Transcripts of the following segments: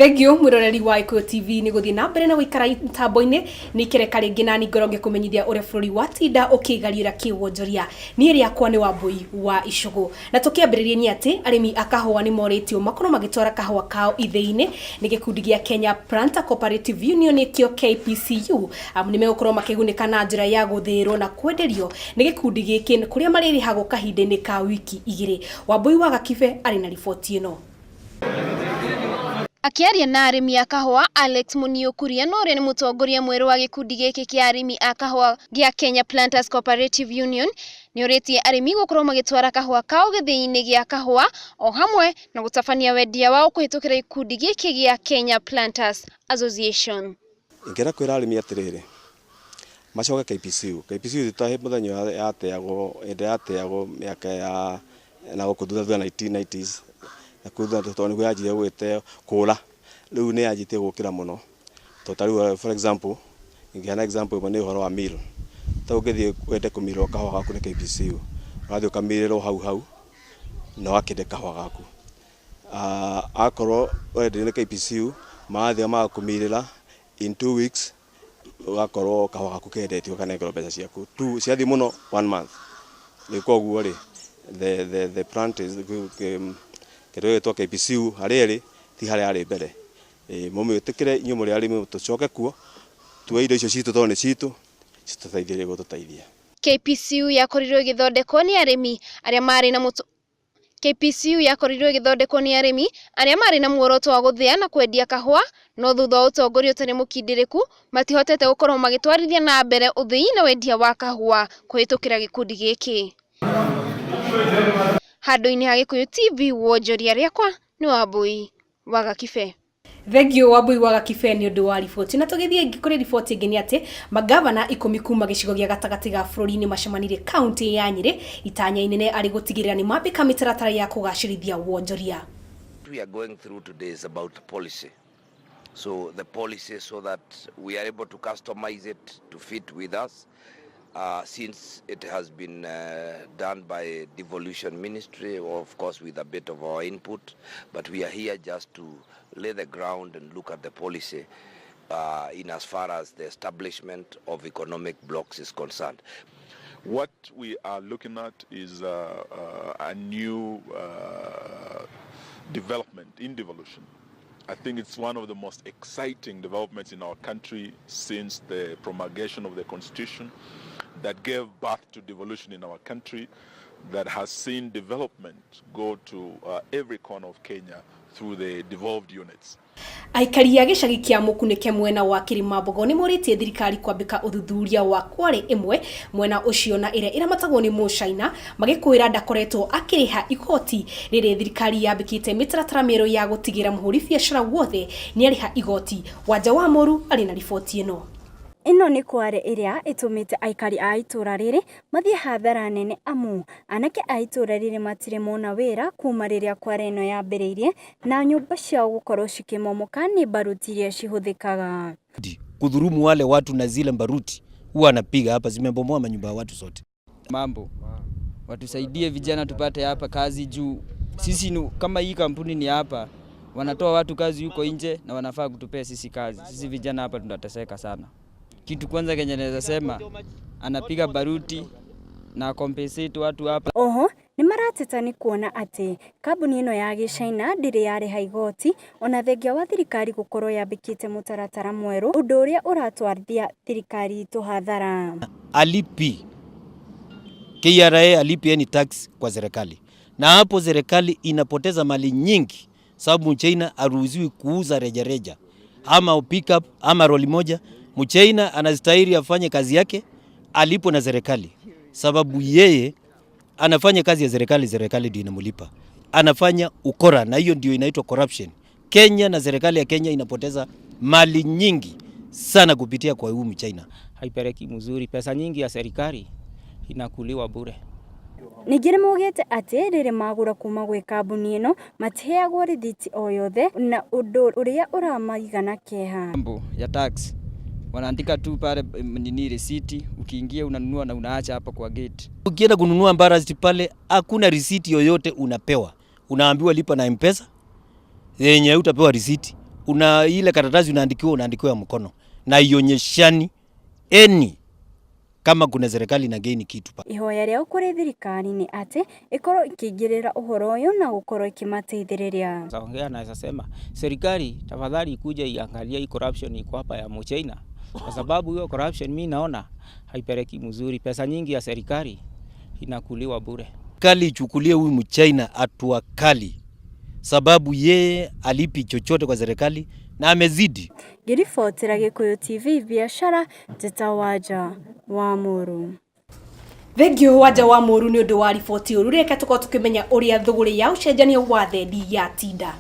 Thegio mwiroreri wa ICHUGU TV ni guthii na mbere na guikara ntambo-ini ni kireka ringi na ni ngoronge kumenyithia uria bururi wa tinda ukigarira kiwonjoria ni riakwa ni WAMBUI wa ICHUGU na tukiambiriria ni ati arimi akahwa ni moritio makono magitwara kahwa kao ithei-ini ni gikundi gia Kenya Planter Cooperative Union kio KPCU ni megukorwo makigunika na njira ya guthirwo na kwenderio ni gikundi giki kuria maririhago kahinda-ini ka wiki igiri. WAMBUI wa Gakibe ari na riboti ino. Akiaria na arimi a kahwa, Alex Muniokuria nore ni mutongoria mweru wa gikundi giki kia arimi a kahwa gia Kenya Planters Cooperative Union ni uritie arimi gukorwo magitwara kahwa kao githii-ini gia kahwa o hamwe na gutabania wendia wao kuhitukira gikundi giki gia Kenya Planters Association. Ingera kwira arimi atiriri macoke KPCU tutahe muthanyo yateagwo miaka ya na gukuthuthia 1990s na kuthuthia tondũ nĩguo yanjire gwĩte kũra rĩu nĩ yanjĩtie gũkĩra mũno tondũ for example ingĩheana example ĩmwe nĩ ũhoro wa mill ta ũngĩthiĩ wende kũmirwo kahũa gaku nĩ KPCU ũgathiĩ ũkamirĩrwo hau na wakĩnde kahũa gaku akorwo wenderio nĩ KPCU magathiĩ magakũmirĩra in 2 weeks ugakorwo kahũa gaku kendetio kanengerwo mbeca ciaku ciathiĩ mũno 1 month nĩ koguo rĩ the plant is kero to KPCU harere ti hare ari mbere mumwitikire inyu muri arimi tucoke kuo tuwe indo icio citu tone citu citutaithire gututaithia. KPCU yakorirwo igithondekwo ni arimi aria mari na KPCU yakorirwo igithondekwo ni arimi aria mari na muoroto wa guthia na kwendia kahua no thutha wa utongoria utari mukindiriku matihotete gukorwo magitwarithia na mbere uthii na wendia wa kahua kuhitukira gikundi giki. Handu-ini ha ICHUGU TV Wonjoria riakwa ni WAMBUI wa Gakibe. Thegio WAMBUI wa Gakibe ni undu wa riboti na tugithie kuri riboti ingi ni ati magavana 10 kuma gicigo gia gatagati ga bururi-ini macemanire county ya Nyeri itanya inene ari gutigirira ni mambika mitaratara ya kugacirithia wonjoria. We are going through today is about policy. So the policy so that we are able to customize it to fit with us. Since it has been done by Devolution Ministry, of course with a bit of our input, but we are here just to lay the ground and look at the policy in as far as the establishment of economic blocks is concerned. What we are looking at is a new development in devolution. I think it's one of the most exciting developments in our country since the promulgation of the Constitution that gave birth to devolution in our country, that has seen development go to every corner of Kenya through the devolved units. Aikari a gicagi kia Mukunike mwena wa Kirimambogo ni moritie thirikari kwambika uthuthuria wa kware imwe mwena ucio na ire iramatagwo ni Muchaina magikwira ndakoretwo akiriha igoti riri thirikari yambikite mitaratara mero ya gutigira muhuri biashara wothe ni ariha igoti. Wanja wa Moru ari na riboti ino. Ino ni kware iria itumite aikari a itura riri mathie hathara nene amu anake a itura riri matire mona wira kuma riria kware ino yambiriirie na nyumba ciao gukorwo cikimomoka ni baruti iria cihuthikaga. Kudhurumu wale watu na zile baruti huwa anapiga hapa zimebomoa manyumba ya watu zote. Mambo watusaidie vijana tupate hapa kazi juu sisi kama hii kampuni ni hapa wanatoa watu kazi huko nje na wanafaa kutupea sisi kazi. Sisi vijana hapa tunateseka sana. Kitu kwanza Kenya naweza sema anapiga baruti na compensate watu hapa. Oho ni marateta ni kuona ati kambuni ino ya Gichaina ndiri yariha igoti ona thengia wa thirikari gukorwo yambikite mutaratara mweru undu uria uratwarithia thirikari itu hathara. Alipi KRA alipi any tax kwa serikali na hapo serikali inapoteza mali nyingi sababu Mchina aruhusiwi kuuza rejareja ama pick up ama roli moja. Mchina anastahili afanye kazi yake alipo na serikali sababu yeye anafanya kazi ya serikali ndio inamlipa. Anafanya ukora na hiyo ndio inaitwa corruption. Kenya na serikali ya Kenya inapoteza mali nyingi sana kupitia kwa huyu Mchina. Haipeleki mzuri, pesa nyingi ya serikali inakuliwa bure. Ningire mugete ati riri magura kuma gwe kambuni ino mateagwo rithiti o yothe na undu uria uramaigana keha. Mambo ya tax wanaandika tu pale nini receipt, ukiingia unanunua na unaacha hapa kwa gate. Ukienda kununua embarrassed pale hakuna receipt yoyote unapewa. Unaambiwa lipa na M-Pesa yenye utapewa receipt. kuna ile karatasi unaandikiwa mkono na ionyeshani kama kuna serikali na gain kitu pa. Ihoya rĩa kũrĩ thirikari nĩ atĩ ikorwo ikĩingĩrĩra ũhoro ũyũ na gũkorwo ikimateithĩrĩria. Saongea naweza sema serikali tafadhali kuja iangalie hii corruption iko hapa ya Mchina, kwa sababu hiyo corruption mimi naona haipeleki mzuri. Pesa nyingi ya serikali inakuliwa bure. Kali ichukulie huyu Mchina hatua kali, sababu ye alipi chochote kwa serikali na amezidi. Ngiribotera Gikuyu TV biashara Tetawaja wa Muru. Thengio Waja wa Muru ni undu wa riboti uru reka tuko tukimenya uria thuguri ya ucenjania wa thendi ya tinda.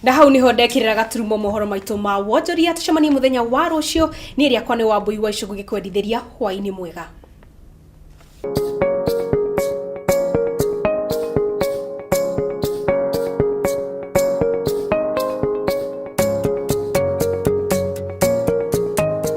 Na hau niho ndekirira gaturumo mohoro maitu ma wonjoria tucemanie muthenya wa rucio ni ria kwa ni WAMBUI wa ICHUGU gikwendithĩria hwaini mwega.